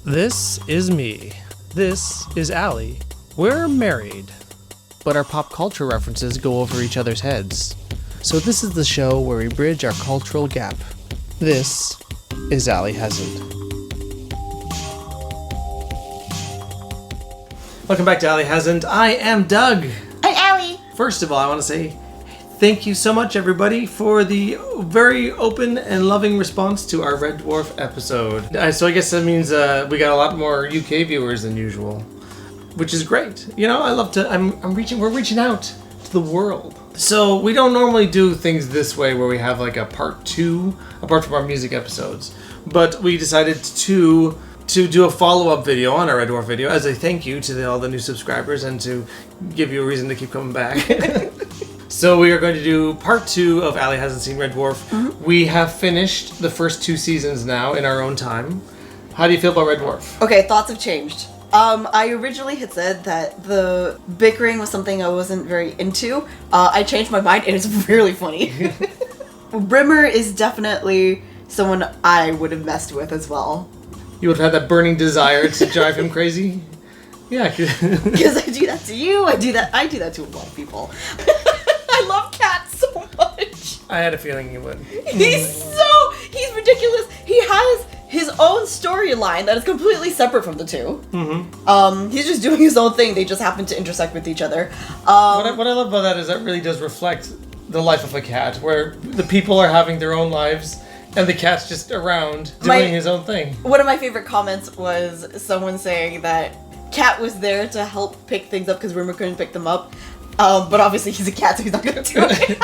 This is me. This is Allie. We're married. But our pop culture references go over each other's heads. So this is the show where we bridge our cultural gap. This is Allie Hasn't. Welcome back to Allie Hasn't. I am Doug. I'm Allie. First of all, I want to say thank you so much, everybody, for the very open and loving response to our Red Dwarf episode. So I guess that means we got a lot more UK viewers than usual, which is great. You know, I love to. We're reaching out to the world. So we don't normally do things this way, where we have like a part 2, apart from our music episodes. But we decided to do a follow-up video on our Red Dwarf video as a thank you to all the new subscribers and to give you a reason to keep coming back. So we are going to do part 2 of Allie Hasn't Seen Red Dwarf. Mm-hmm. We have finished the first 2 seasons now in our own time. How do you feel about Red Dwarf? Okay, thoughts have changed. I originally had said that the bickering was something I wasn't very into. I changed my mind and it's really funny. Brimmer is definitely someone I would have messed with as well. You would have had that burning desire to drive him crazy? Yeah. Because I do that to you, I do that to a lot of people. I love cats so much. I had a feeling you would. He's ridiculous. He has his own storyline that is completely separate from the two. Mm-hmm. He's just doing his own thing. They just happen to intersect with each other. What I love about that is that really does reflect the life of a cat, where the people are having their own lives and the cat's just around doing his own thing. One of my favorite comments was someone saying that Cat was there to help pick things up because Rimmer couldn't pick them up. But obviously he's a cat, so he's not going to do it.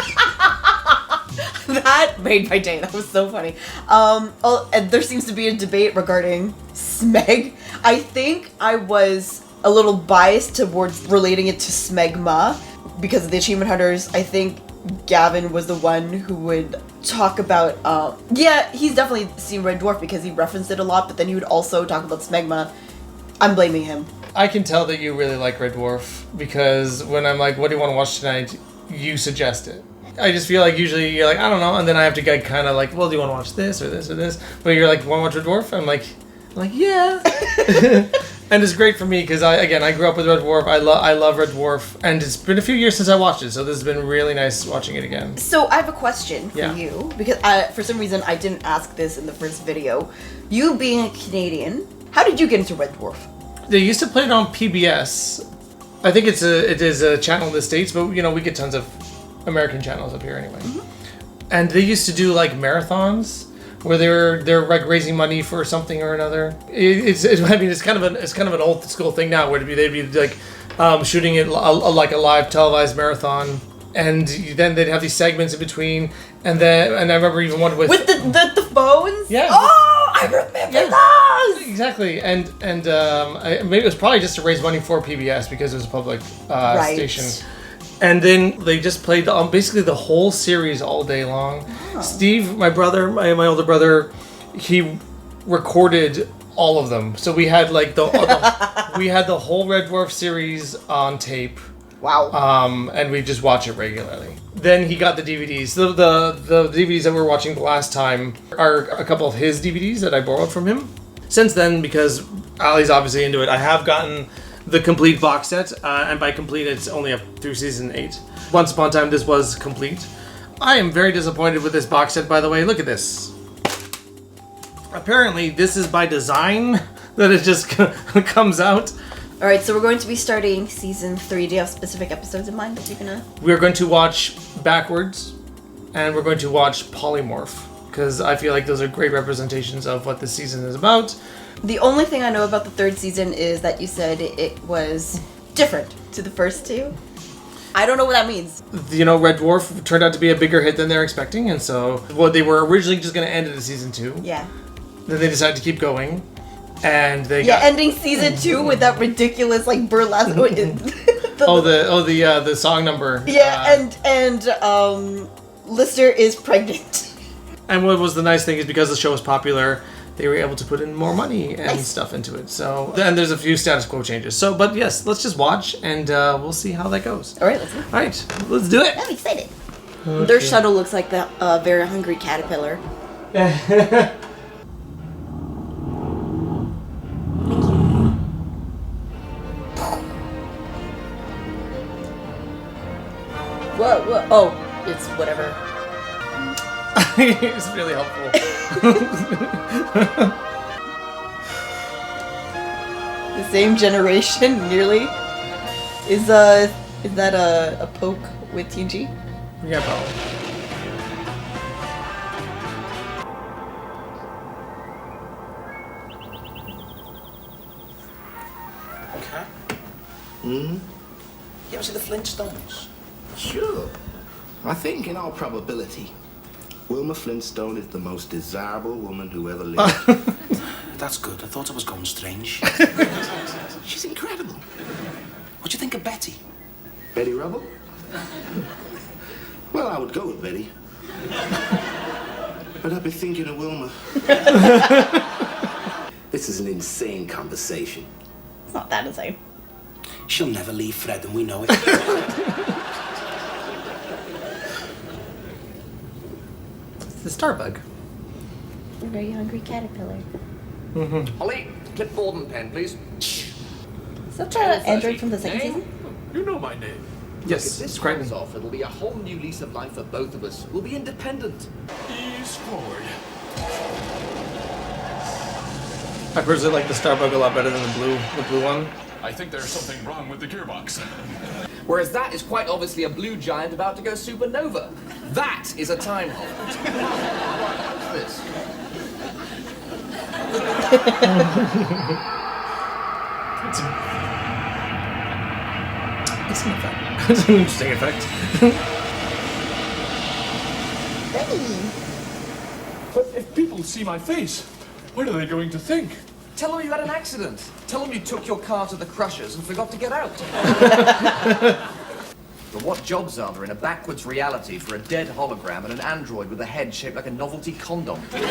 That made my day. That was so funny. And there seems to be a debate regarding Smeg. I think I was a little biased towards relating it to Smegma because of the Achievement Hunters. I think Gavin was the one who would talk about, he's definitely seen Red Dwarf because he referenced it a lot, but then he would also talk about Smegma. I'm blaming him. I can tell that you really like Red Dwarf because when I'm like, what do you want to watch tonight? You suggest it. I just feel like usually you're like, I don't know, and then I have to get kind of like, well, do you want to watch this or this or this? But you're like, want to watch Red Dwarf? I'm like, yeah. And it's great for me because I grew up with Red Dwarf. I love Red Dwarf, and it's been a few years since I watched it, so this has been really nice watching it again. So I have a question for you because for some reason I didn't ask this in the first video. You being a Canadian, how did you get into Red Dwarf? They used to play it on PBS. I think it is a channel in the States, but you know we get tons of American channels up here anyway. Mm-hmm. And they used to do like marathons where they're like raising money for something or another. It's kind of an old school thing now where they'd be like shooting it like a live televised marathon, and then they'd have these segments in between, and I remember even one with the phones. Yeah. Oh, I remember those. Exactly, and maybe it was probably just to raise money for PBS because it was a public station. And then they just played basically the whole series all day long. Oh. Steve, my brother, my older brother, he recorded all of them. So we had like we had the whole Red Dwarf series on tape. Wow. And we just watch it regularly. Then he got the DVDs. The DVDs that we were watching the last time are a couple of his DVDs that I borrowed from him. Since then, because Allie's obviously into it, I have gotten the complete box set, and by complete it's only up through season 8. Once upon a time this was complete. I am very disappointed with this box set, by the way. Look at this. Apparently this is by design that it just comes out. Alright, so we're going to be starting season 3. Do you have specific episodes in mind that you're gonna... We're going to watch Backwards, and we're going to watch Polymorph, because I feel like those are great representations of what this season is about. The only thing I know about the 3rd season is that you said it was different to the first 2. I don't know what that means. You know, Red Dwarf turned out to be a bigger hit than they're expecting, and so they were originally just going to end it at season 2. Yeah. Then they decided to keep going, and they ending season 2 with that ridiculous like burlesque. the song number. Yeah, and Lister is pregnant. And what was the nice thing is because the show was popular, they were able to put in more money and stuff into it. So then there's a few status quo changes. So, but yes, let's just watch and we'll see how that goes. All right, let's do it. All right, let's do it. I'm excited. Okay. Their shuttle looks like the very hungry caterpillar. Oh, it's whatever. It's really helpful. The same generation, nearly. Is that a poke with TNG? Yeah, probably. Okay. You ever see the Flintstones? Sure. I think, in all probability, Wilma Flintstone is the most desirable woman who ever lived. That's good. I thought I was going strange. She's incredible. What do you think of Betty? Betty Rubble? Well, I would go with Betty. But I'd be thinking of Wilma. This is an insane conversation. It's not that insane. She'll never leave Fred, and we know it. It's the Starbug. A very hungry caterpillar. Holly, clipboard and pen, please. Is that the android from the second season? You know my name. Yes, If this it's Crichton. comes off, it'll be a whole new lease of life for both of us. We'll be independent. Ease forward. I personally like the Starbug a lot better than the blue one. I think there's something wrong with the gearbox. Whereas that is quite obviously a blue giant about to go supernova. That is a time hole. What's this? It's an effect. It's an interesting effect. But if people see my face, what are they going to think? Tell them you had an accident. Tell them you took your car to the Crushers and forgot to get out. But what jobs are there in a backwards reality for a dead hologram and an android with a head shaped like a novelty condom? It's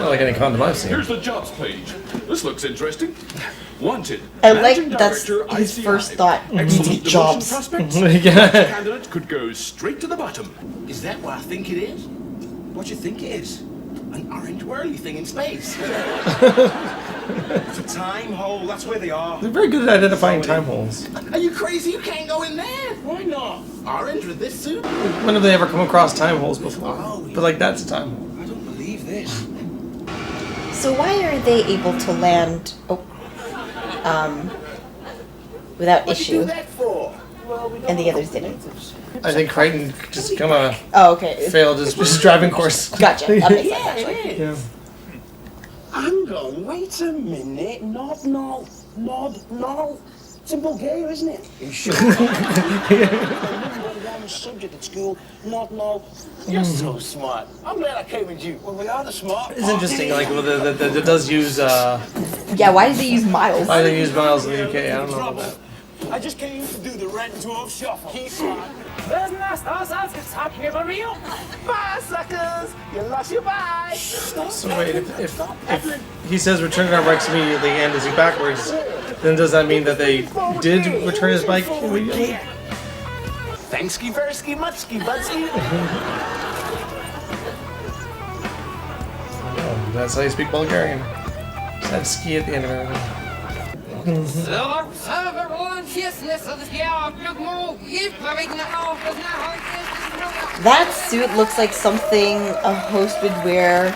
not like any condom I've seen. Here's the jobs page. This looks interesting. Wanted. I like Managing that's Director, his ICI. first thought. Excellent Need demotion jobs. prospects. Yeah. This candidate could go straight to the bottom. Is that what I think it is? What do you think it is? An orange whirly thing in space. It's a time hole. That's where they are. They're very good at identifying time holes. Are you crazy? You can't go in there. Why not? Orange with this suit? When have they ever come across time holes before? But like that's a time hole. I don't believe this. So why are they able to land without What'd you do issue that for? and the others didn't? I think Crichton just kind of Oh, okay. failed his driving course. Gotcha. That makes sense, actually. Yeah. Hang on, wait a minute. No. It's in Bulgaria, isn't it? You sure? One subject at school. No. You're so smart. I'm glad I came with you. Well, we are the smart. It's interesting, like, well, it does use, Yeah, why did they use miles? why they use miles in the UK, I don't know about that. I just came to do the Red Dwarf shuffle. Keep on. Bye, suckers! You lost your bye! So wait, if he says return our bikes immediately and is he backwards, then does that mean that they did return his bike immediately? Thanksky, versky, muchky, budsky. Oh, that's how you speak Bulgarian. Just add ski at the end of everything. That suit looks like something a host would wear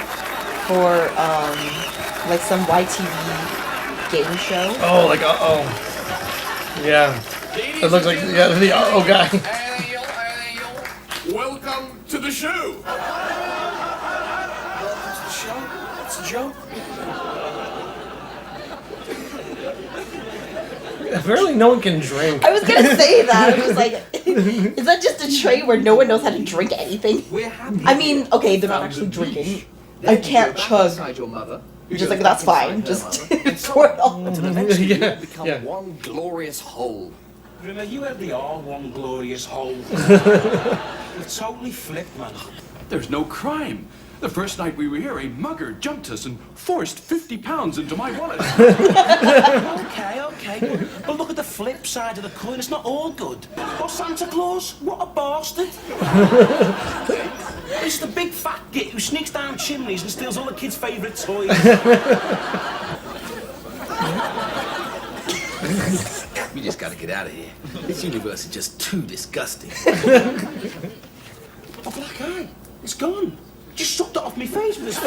for like some YTV game show. Oh, like uh-oh. Yeah. It looks like, yeah, the uh-oh guy. Welcome to the show. It's a joke. Apparently no one can drink. I was gonna say that. I was like, is that just a tray where no one knows how to drink anything? We're happy. I mean, okay, they're not actually drinking. I can't chug. Your mother. Just like, that's fine. Just pour it all. Yeah, Become yeah. one glorious whole. Remember, you had the all one glorious whole. You've totally flipped, man. There's no crime. The first night we were here, a mugger jumped us and forced 50 pounds into my wallet. Okay. But look at the flip side of the coin. It's not all good. Oh, Santa Claus, what a bastard. It's the big fat git who sneaks down chimneys and steals all the kids' favourite toys. We just gotta get out of here. This universe is just too disgusting. A black eye. It's gone. Just sucked it off my face with his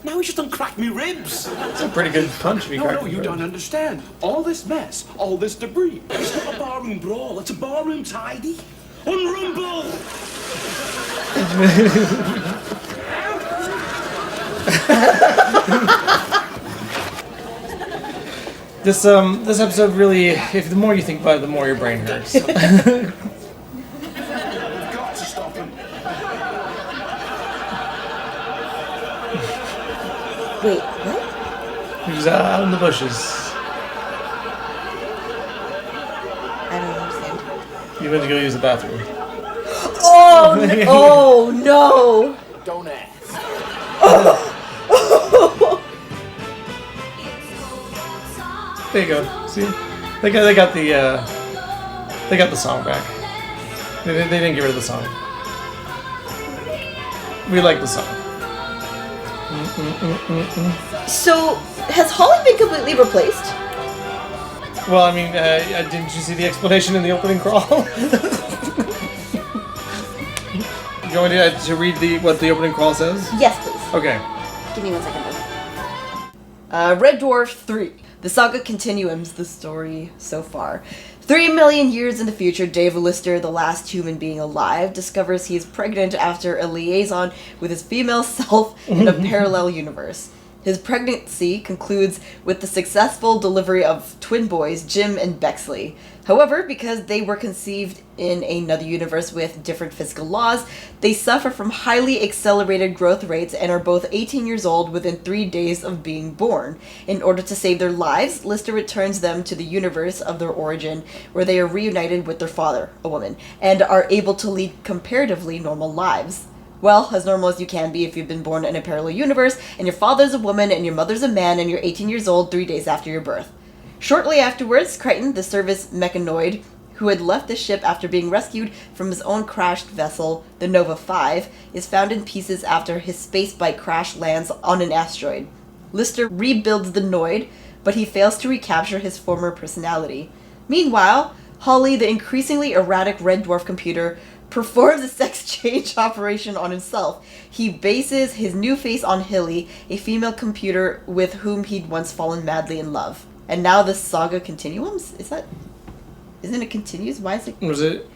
Now he's just uncracked me ribs. It's a pretty good punch. No, you don't understand. All this mess, all this debris. It's not a barroom brawl. It's a barroom tidy. Unrumble! This episode really, if the more you think about it, the more your brain hurts. Got to stop him. Wait, what? He was out in the bushes. I don't understand. He went to go use the bathroom. Oh, no! Oh, no! Don't ask. There you go. See, they got the song back. They didn't get rid of the song. We like the song. So, has Holly been completely replaced? Well, I mean, didn't you see the explanation in the opening crawl? You want me to read what the opening crawl says? Yes, please. Okay. Give me 1 second. Red Dwarf 3. The saga continuums the story so far. 3 million years in the future, Dave Lister, the last human being alive, discovers he is pregnant after a liaison with his female self in a parallel universe. His pregnancy concludes with the successful delivery of twin boys, Jim and Bexley. However, because they were conceived in another universe with different physical laws, they suffer from highly accelerated growth rates and are both 18 years old within 3 days of being born. In order to save their lives, Lister returns them to the universe of their origin, where they are reunited with their father, a woman, and are able to lead comparatively normal lives. Well, as normal as you can be if you've been born in a parallel universe, and your father's a woman and your mother's a man, and you're 18 years old 3 days after your birth. Shortly afterwards, Crichton, the service mechanoid, who had left the ship after being rescued from his own crashed vessel, the Nova 5, is found in pieces after his spacebike crash lands on an asteroid. Lister rebuilds the Noid, but he fails to recapture his former personality. Meanwhile, Holly, the increasingly erratic Red Dwarf computer, performs a sex change operation on himself. He bases his new face on Hilly, a female computer with whom he'd once fallen madly in love. And now the saga continuums? Isn't it continues? Why is it? Was it?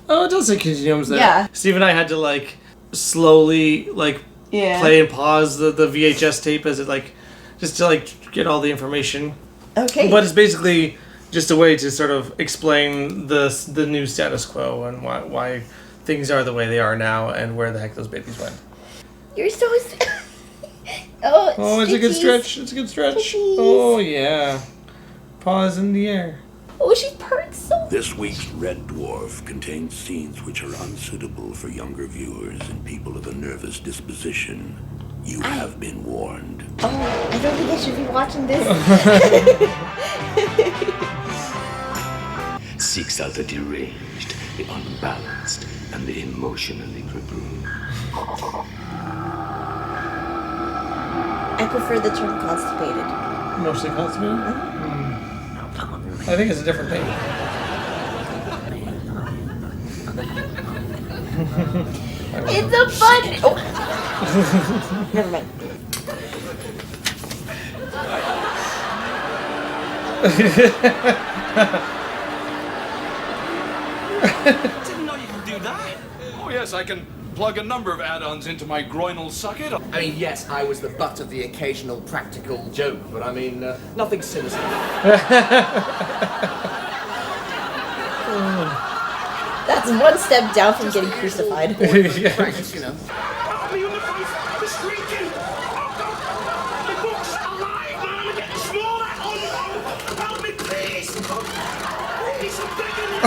Oh, it does say continuums there. Yeah. Steve and I had to slowly play and pause the VHS tape as it just to get all the information. Okay. But it's basically just a way to sort of explain the new status quo and why things are the way they are now and where the heck those babies went. You're so... Oh, it's a good stretch. It's a good stretch. Stitchies. Oh, yeah. Paws in the air. Oh, she purrs so... This week's Red Dwarf contains scenes which are unsuitable for younger viewers and people of a nervous disposition. You have been warned. Oh, I don't think I should be watching this. Seeks out the deranged, the unbalanced, and the emotionally crippled. I prefer the term constipated. Mostly constipated? I think it's a different thing. It's a fun... Oh. Never mind. Didn't know you could do that. Oh, yes, I can plug a number of add-ons into my groinal socket. I mean, yes, I was the butt of the occasional practical joke, but I mean, nothing sinister. That's one step down from getting crucified. Practice, you know. Help me on the face. The shrieking. Oh, God. The book's alive, man. I'm getting smaller. Oh, no. Help me, please. Please, I'm begging you.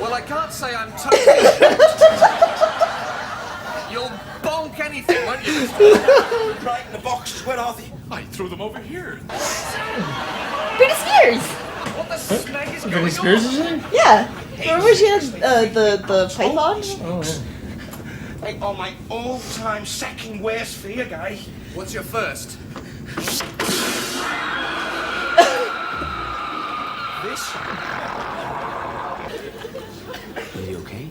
Well, I can't say I'm totally You'll bonk anything, won't you? Right in the boxes. Where are they? I threw them over here. Spears, is it? Yeah. Remember she had the python? Oh, yeah. Like, oh, my all-time second worst fear, guy. What's your first? This? Are you okay?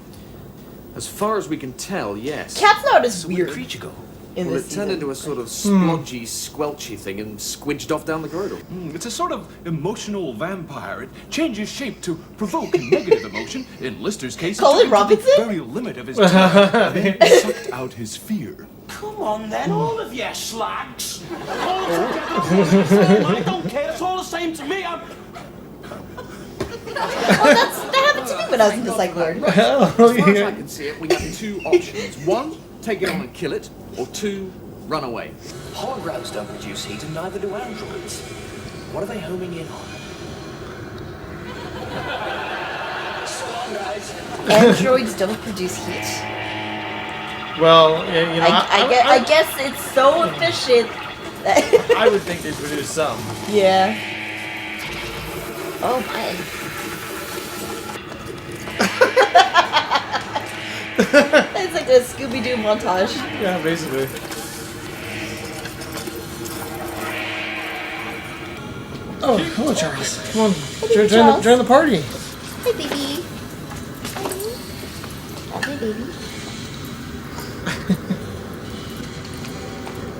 As far as we can tell, yes. Cat's not as So where'd the weird creature go? in Well, this it season. turned into a sort of splodgy, squelchy thing and squidged off down the corridor. It's a sort of emotional vampire. It changes shape to provoke negative emotion. In Lister's case, Colin it took it to Robinson? the very limit of his time, and then sucked out his fear. Come on, then, all of you slags. All together, I don't care. It's all the same to me. Oh, that happened to me when I was in the psych ward. As far as I can see it, we have two options. One, take it on and kill it, or two, run away. Hard routes don't produce heat, and neither do androids. What are they homing in on? Androids don't produce heat. Well, yeah, you know, I guess it's so efficient that I would think they produce some. yeah. Oh my. It's like a Scooby-Doo montage. Yeah, basically. Oh, hello, Charles. Come on, Charles. join the party. Hey, baby. Hey, baby.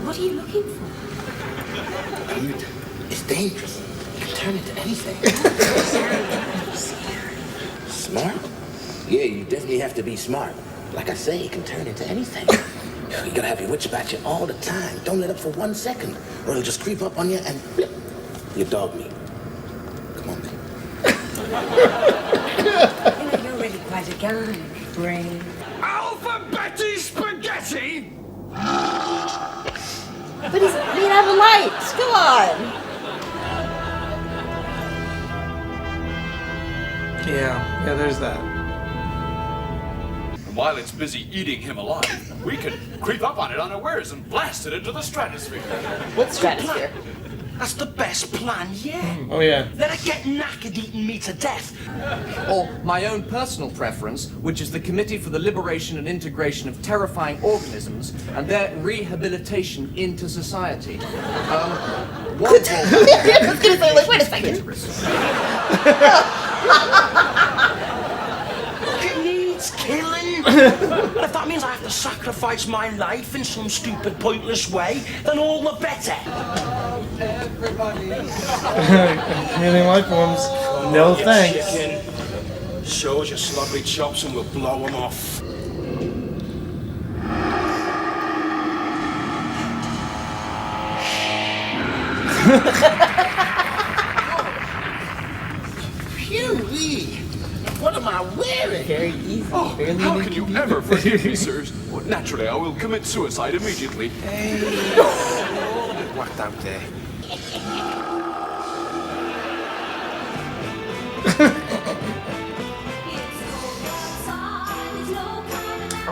What are you looking for? Dude, it's dangerous. You can turn into anything. Smart? Yeah, you definitely have to be smart. Like I say, it can turn into anything. You gotta have your wits about you all the time. Don't let up for 1 second, or it'll just creep up on you and flip. You dog me. Come on, then. You're really quite a guy, brain. Alphabetti spaghetti? But he's made out of light. Come on. Yeah, there's that. And while it's busy eating him alive, we can creep up on it unawares and blast it into the stratosphere. What stratosphere? That's the best plan yet. Oh yeah. Let her get knackered eating me to death. Or my own personal preference, which is the Committee for the Liberation and Integration of Terrifying Organisms and their rehabilitation into society. What I was gonna say, like, wait a second. It needs killing. And if that means I have to sacrifice my life in some stupid, pointless way, then all the better. Healing life forms. No thanks. Chicken. Show us your slobbery chops and we'll blow them off. Phew-wee. What am I wearing? Very easy. Oh, how can you ever forgive me, sirs? Well, naturally, I will commit suicide immediately. Hey, you're all a bit whacked out there.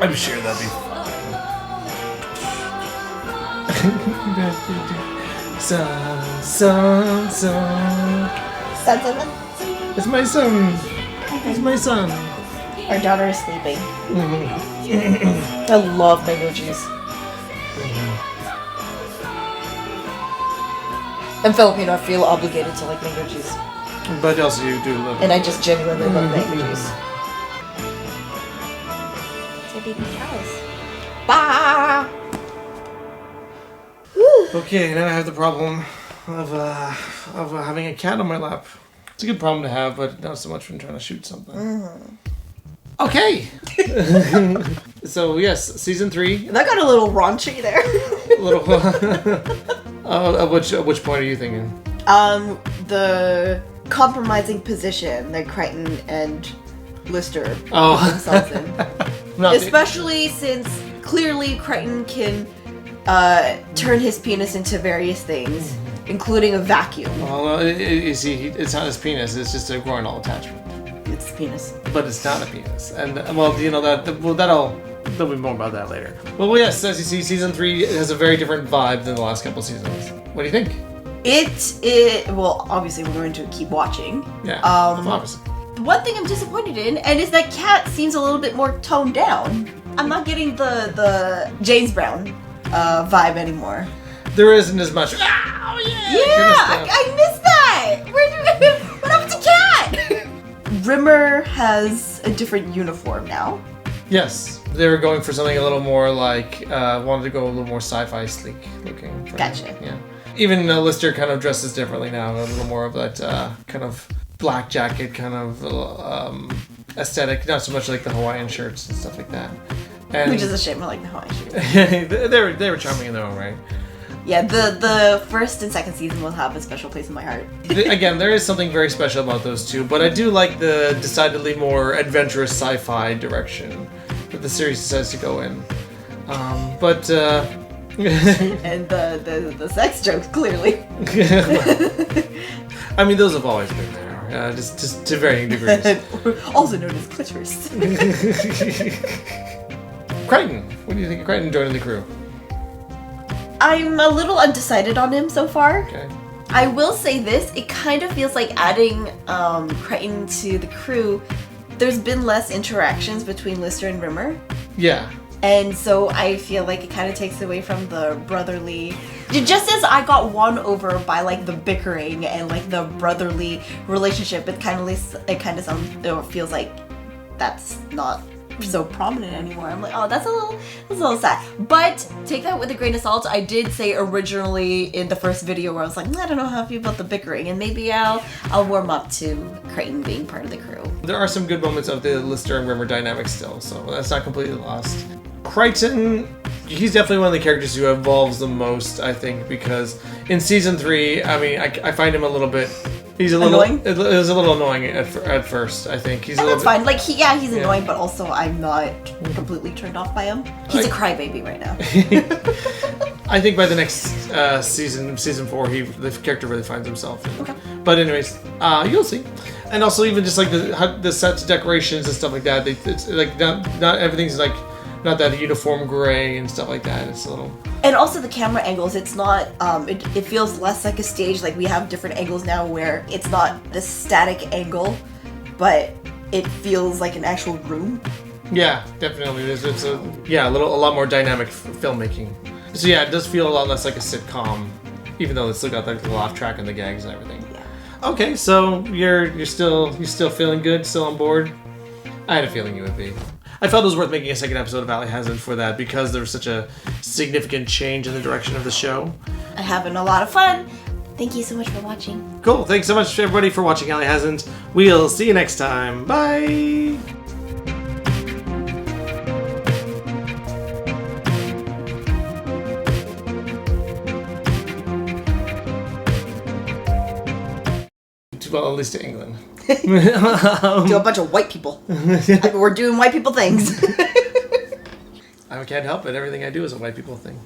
I'm sure that'd be son. Son. It's my son. It's my son. Our daughter is sleeping. I love mango juice. I'm Filipino. I feel obligated to like mango juice, But also you do love and I just genuinely love mango juice. So baby cows. Bah. Okay, now I have the problem of having a cat on my lap. It's a good problem to have, but not so much when trying to shoot something. Okay. So yes, season 3. That got a little raunchy there. A little. At which point are you thinking? The compromising position that Crichton and Lister put Oh. themselves in. Not the- Especially since clearly Crichton can turn his penis into various things, including a vacuum. Well, you see, it's not his penis. It's just a groinal attachment. It's the penis. But it's not a penis. And well, you know there'll be more about that later. Well, yes, as you see, season 3 has a very different vibe than the last couple seasons. What do you think? Well, obviously we're going to keep watching. Yeah, Um, obviously. one thing I'm disappointed in, and is that Cat seems a little bit more toned down. I'm not getting the James Brown vibe anymore. There isn't as much. Oh yeah, I missed that. What happened to Cat? Rimmer has a different uniform now. Yes, they were going for something a little more like wanted to go a little more sci-fi sleek looking. Gotcha. Yeah. Even Lister kind of dresses differently now, a little more of that kind of black jacket kind of aesthetic, not so much like the Hawaiian shirts and stuff like that. And Which is a shame. I like the Hawaiian shirts. they were charming in their own right. Yeah, the first and second season will have a special place in my heart. Again, there is something very special about those two, but I do like the decidedly more adventurous sci-fi direction that the series decides to go in. And the sex jokes, clearly. I mean, those have always been there, just to varying degrees. Also known as clitoris. Crichton, what do you think of Crichton joining the crew? I'm a little undecided on him so far. Okay. I will say this, it kind of feels like adding Crichton to the crew, there's been less interactions between Lister and Rimmer. Yeah. And so I feel like it kind of takes away from the brotherly... Just as I got won over by like the bickering and like the brotherly relationship, it kind of feels like that's not so prominent anymore. I'm like, oh, that's a little sad. But take that with a grain of salt. I did say originally in the first video where I was like, I don't know how I feel about the bickering, and maybe I'll warm up to Crichton being part of the crew. There are some good moments of the Lister and Rimmer dynamic still, so that's not completely lost. Crichton, he's definitely one of the characters who evolves the most, I think, because in season 3, I mean, I find him a little bit. He's a little annoying. It was a little annoying at first. I think he's. And that's fine. Like he's annoying, but also I'm not completely turned off by him. He's a crybaby right now. I think by the next season 4, the character really finds himself. Okay. But anyways, you'll see. And also even just like the sets, decorations and stuff like that. It's like not everything's like not that uniform gray and stuff like that. It's a little. And also the camera angles, it's not, it feels less like a stage. Like we have different angles now where it's not this static angle, but it feels like an actual room. Yeah, definitely. It's a lot more dynamic filmmaking. So yeah, it does feel a lot less like a sitcom, even though it's still got like the laugh track and the gags and everything. Yeah. Okay, so you're still feeling good, still on board? I had a feeling you would be. I felt it was worth making a second episode of Allie Hasn't for that because there was such a significant change in the direction of the show. I'm having a lot of fun. Thank you so much for watching. Cool. Thanks so much, everybody, for watching Allie Hasn't. We'll see you next time. Bye! Well, at least to England. To a bunch of white people. We're doing white people things. I can't help it. Everything I do is a white people thing.